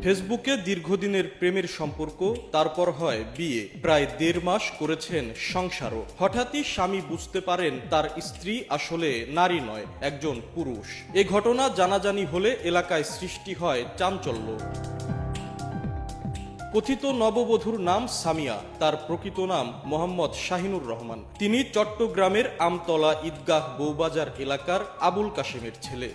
ফেসবুকে দীর্ঘদিনের প্রেমের সম্পর্ক, তারপর হয় বিয়ে। প্রায় 1.5 মাস করেছেন সংসারও। হঠাৎই স্বামী বুঝতে পারেন তার স্ত্রী আসলে নারী নয়, একজন পুরুষ। এ ঘটনা জানাজানি হলে এলাকায় সৃষ্টি হয় চাঞ্চল্য। কথিত নববধূর নাম সামিয়া, তার প্রকৃত নাম মোহাম্মদ শাহিনুর রহমান। তিনি চট্টগ্রামের আমতলা ঈদগাহ বউবাজার এলাকার আবুল কাশেমের ছেলে।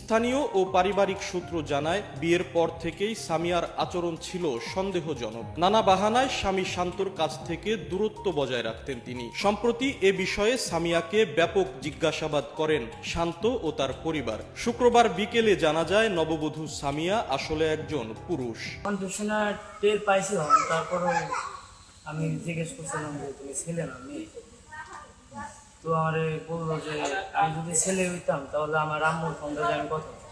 স্থানীয় ও পারিবারিক সূত্র জানায়, বিয়ের পর থেকেই সামিয়ার আচরণ ছিল সন্দেহজনক। নানা বাহানায় স্বামী শান্তর কাছ থেকে দূরত্ব বজায় রাখতেন তিনি। সম্প্রতি এ বিষয়ে সামিয়াকে ব্যাপক জিজ্ঞাসাবাদ করেন শান্ত ও তার পরিবার। শুক্রবার বিকেলে জানা যায়, নববধূ সামিয়া আসলে একজন পুরুষ। টের পাইছিলাম, তারপরে আমি জিজ্ঞেস করছিলাম যে তুমি ছেলে না মেয়ে। তো আমার বললো যে আমি যদি ছেলে হইতাম তাহলে আমার আম্মুর ফোন ধরে আমি কথা বলতাম।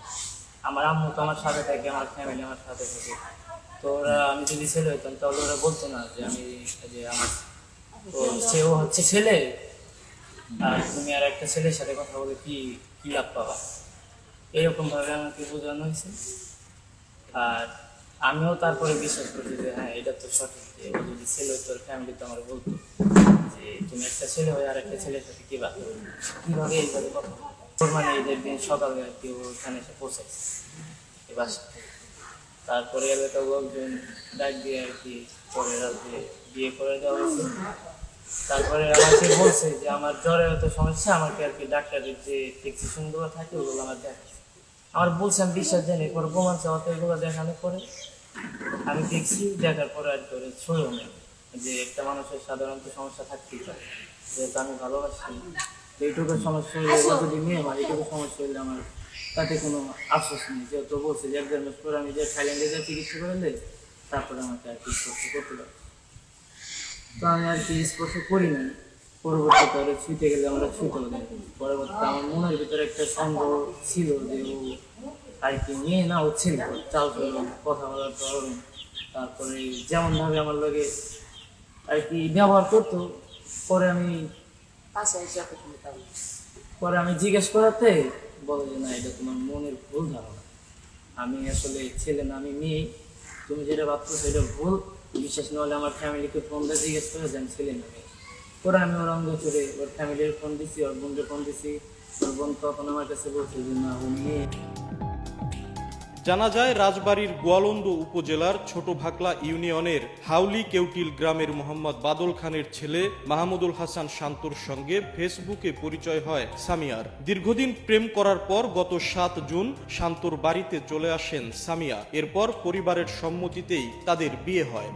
আমার আম্মু তো আমার সাথে থাকে, আমার ফ্যামিলি আমার সাথে থাকে। তো ওরা আমি যদি ছেলে হইতাম তাহলে ওরা বলতো না যে আমি যে আমার তো সেও হচ্ছে ছেলে, আর তুমি আর একটা ছেলের সাথে কথা বলে কি কি লাভ পাবা, এরকমভাবে আমাকে বোঝানো হয়েছে। আর আমিও তারপরে বিশ্বাস করছি যে হ্যাঁ, এটা তো সঠিক, যে ও যদি ছেলে হইতো ফ্যামিলি তো আমার বলতো যে তুমি একটা ছেলে হয়ে আর একটা ছেলের সাথে কিভাবে এইভাবে কথা বলো। মানে ঈদের দিন সকালে আর কি ওখানে এসে পৌঁছাইছে এই বাসায়। তারপরে এলাকার লোকজন ডাক দিয়ে আর কি পরে রাতে বিয়ে করে দেওয়া হয়েছে। তারপরে আমাকে বলছে যে আমার জ্বরে হয়তো সমস্যা, আমাকে আর কি ডাক্তারের যে প্রেসক্রিপশনগুলো থাকে ওগুলো আমার দেখাচ্ছে। আমার বলছে আমি বিশ্বাস জানি, এরপর প্রমাণ চাওয়াতে এগুলো দেখানোর পরে আমি দেখছি, দেখার পরে আর কি ছড়িয়ে নেই যে একটা মানুষের সাধারণত সমস্যা থাকতেই পারে। যেহেতু আমি ভালোবাসি, এইটুকু সমস্যা হলে যদি মেয়ে আমার এইটুকু সমস্যা হলে আমার তাতে কোনো আফসোস নেই। যেহেতু বলছে যে 1.5 মাস পরে আমি যে থাইল্যান্ডে যা চিকিৎসা করলে তারপরে আমাকে আর কি স্পর্শ করতে পারে। তো আমি আর কি স্পর্শ করি না। পরবর্তীতে ওরা ছুঁতে গেলে আমরা ছুঁতেও দেয়। পরবর্তীতে আমার মনের ভিতরে একটা সন্দেহ ছিল যে ও আর কি মেয়ে না, ও ছিল চাল চলন কথা বলার ধরন, তারপরে যেমনভাবে আমার লগে আর কি ব্যবহার করতো। পরে আমি জিজ্ঞেস করাতে বলে যে না, এটা তোমার মনের ভুল ধারণা, আমি আসলে ছেলে না, আমি মেয়ে। তুমি যেটা ভাবছো সেটা ভুল। বিশ্বাস না হলে আমার ফ্যামিলিকে ফোন দিয়ে জিজ্ঞেস করে যে আমি ছেলে না মেয়ে। পরে আমি ওর অঙ্গ চড়ে ওর ফ্যামিলির ফোন দিছি, ওর বোনকে ফোন দিছি। ওর বোন তখন আমার কাছে বলছে যে না, ও মেয়ে। জানা যায়, রাজবাড়ীর গোয়ালন্দ উপজেলার ছোট ভাকলা ইউনিয়নের হাউলি কেউটিল গ্রামের মোহাম্মদ বাদল খানের ছেলে মাহমুদুল হাসান শান্তর সঙ্গে ফেসবুকে পরিচয় হয় সামিয়ার। দীর্ঘদিন প্রেম করার পর গত 7 জুন শান্তর বাড়িতে চলে আসেন সামিয়া। এরপর পরিবারের সম্মতিতেই তাদের বিয়ে হয়।